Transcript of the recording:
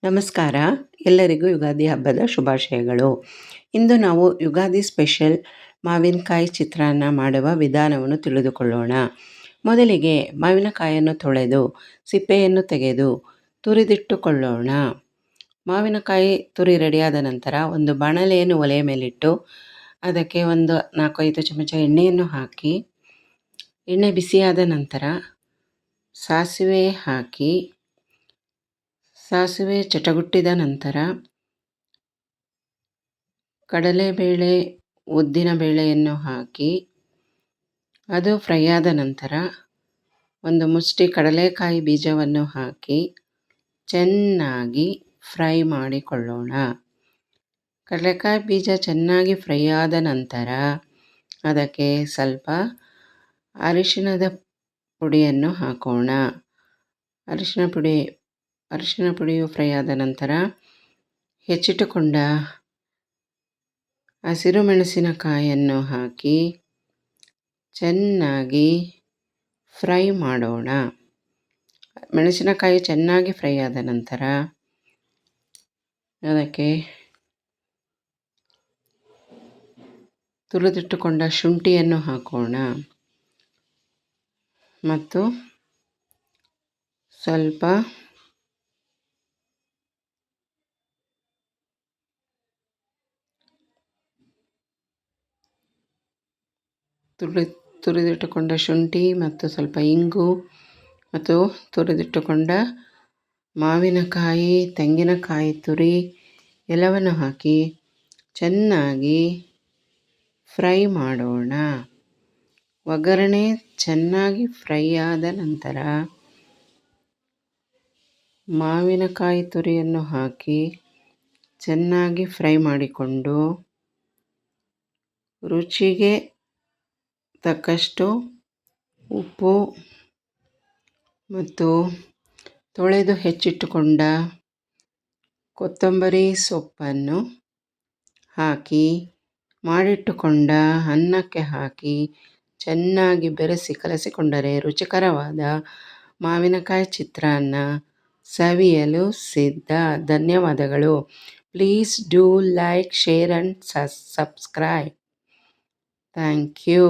ನಮಸ್ಕಾರ. ಎಲ್ಲರಿಗೂ ಯುಗಾದಿ ಹಬ್ಬದ ಶುಭಾಶಯಗಳು. ಇಂದು ನಾವು ಯುಗಾದಿ ಸ್ಪೆಷಲ್ ಮಾವಿನಕಾಯಿ ಚಿತ್ರಾನ್ನ ಮಾಡುವ ವಿಧಾನವನ್ನು ತಿಳಿದುಕೊಳ್ಳೋಣ. ಮೊದಲಿಗೆ ಮಾವಿನಕಾಯಿಯನ್ನು ತೊಳೆದು ಸಿಪ್ಪೆಯನ್ನು ತೆಗೆದು ತುರಿದಿಟ್ಟುಕೊಳ್ಳೋಣ. ಮಾವಿನಕಾಯಿ ತುರಿ ರೆಡಿಯಾದ ನಂತರ ಒಂದು ಬಾಣಲೆಯನ್ನು ಒಲೆಯ ಮೇಲಿಟ್ಟು ಅದಕ್ಕೆ ಒಂದು 4-5 ಚಮಚ ಎಣ್ಣೆಯನ್ನು ಹಾಕಿ, ಎಣ್ಣೆ ಬಿಸಿಯಾದ ನಂತರ ಸಾಸಿವೆ ಹಾಕಿ, ಸಾಸಿವೆ ಚಟಗುಟ್ಟಿದ ನಂತರ ಕಡಲೆಬೇಳೆ, ಉದ್ದಿನ ಬೇಳೆಯನ್ನು ಹಾಕಿ ಅದು ಫ್ರೈ ಆದ ನಂತರ ಒಂದು ಮುಷ್ಟಿ ಕಡಲೆಕಾಯಿ ಬೀಜವನ್ನು ಹಾಕಿ ಚೆನ್ನಾಗಿ ಫ್ರೈ ಮಾಡಿಕೊಳ್ಳೋಣ. ಕಡಲೆಕಾಯಿ ಬೀಜ ಚೆನ್ನಾಗಿ ಫ್ರೈ ಆದ ನಂತರ ಅದಕ್ಕೆ ಸ್ವಲ್ಪ ಅರಿಶಿಣದ ಪುಡಿಯನ್ನು ಹಾಕೋಣ. ಅರಿಶಿಣ ಪುಡಿಯು ಫ್ರೈ ಆದ ನಂತರ ಹೆಚ್ಚಿಟ್ಟುಕೊಂಡ ಹಸಿರು ಮೆಣಸಿನಕಾಯನ್ನು ಹಾಕಿ ಚೆನ್ನಾಗಿ ಫ್ರೈ ಮಾಡೋಣ. ಮೆಣಸಿನಕಾಯಿ ಚೆನ್ನಾಗಿ ಫ್ರೈ ಆದ ನಂತರ ಅದಕ್ಕೆ ತುರಿದಿಟ್ಟುಕೊಂಡ ಶುಂಠಿಯನ್ನು ಹಾಕೋಣ ಮತ್ತು ಸ್ವಲ್ಪ ತುರಿದಿಟ್ಟುಕೊಂಡ ಶುಂಠಿ ಮತ್ತು ಸ್ವಲ್ಪ ಇಂಗು ಮತ್ತು ತುರಿದಿಟ್ಟುಕೊಂಡ ಮಾವಿನಕಾಯಿ, ತೆಂಗಿನಕಾಯಿ ತುರಿ ಎಲ್ಲವನ್ನು ಹಾಕಿ ಚೆನ್ನಾಗಿ ಫ್ರೈ ಮಾಡೋಣ. ಒಗ್ಗರಣೆ ಚೆನ್ನಾಗಿ ಫ್ರೈ ಆದ ನಂತರ ಮಾವಿನಕಾಯಿ ತುರಿಯನ್ನು ಹಾಕಿ ಚೆನ್ನಾಗಿ ಫ್ರೈ ಮಾಡಿಕೊಂಡು ರುಚಿಗೆ ತಕ್ಕಷ್ಟು ಉಪ್ಪು ಮತ್ತು ತೊಳೆದು ಹೆಚ್ಚಿಟ್ಟುಕೊಂಡ ಕೊತ್ತಂಬರಿ ಸೊಪ್ಪನ್ನು ಹಾಕಿ ಮಾಡಿಟ್ಟುಕೊಂಡ ಅನ್ನಕ್ಕೆ ಹಾಕಿ ಚೆನ್ನಾಗಿ ಬೆರೆಸಿ ಕಲಸಿಕೊಂಡರೆ ರುಚಿಕರವಾದ ಮಾವಿನಕಾಯಿ ಚಿತ್ರಾನ್ನ ಸವಿಯಲು ಸಿದ್ಧ. ಧನ್ಯವಾದಗಳು. Please do like, share and subscribe. Thank you.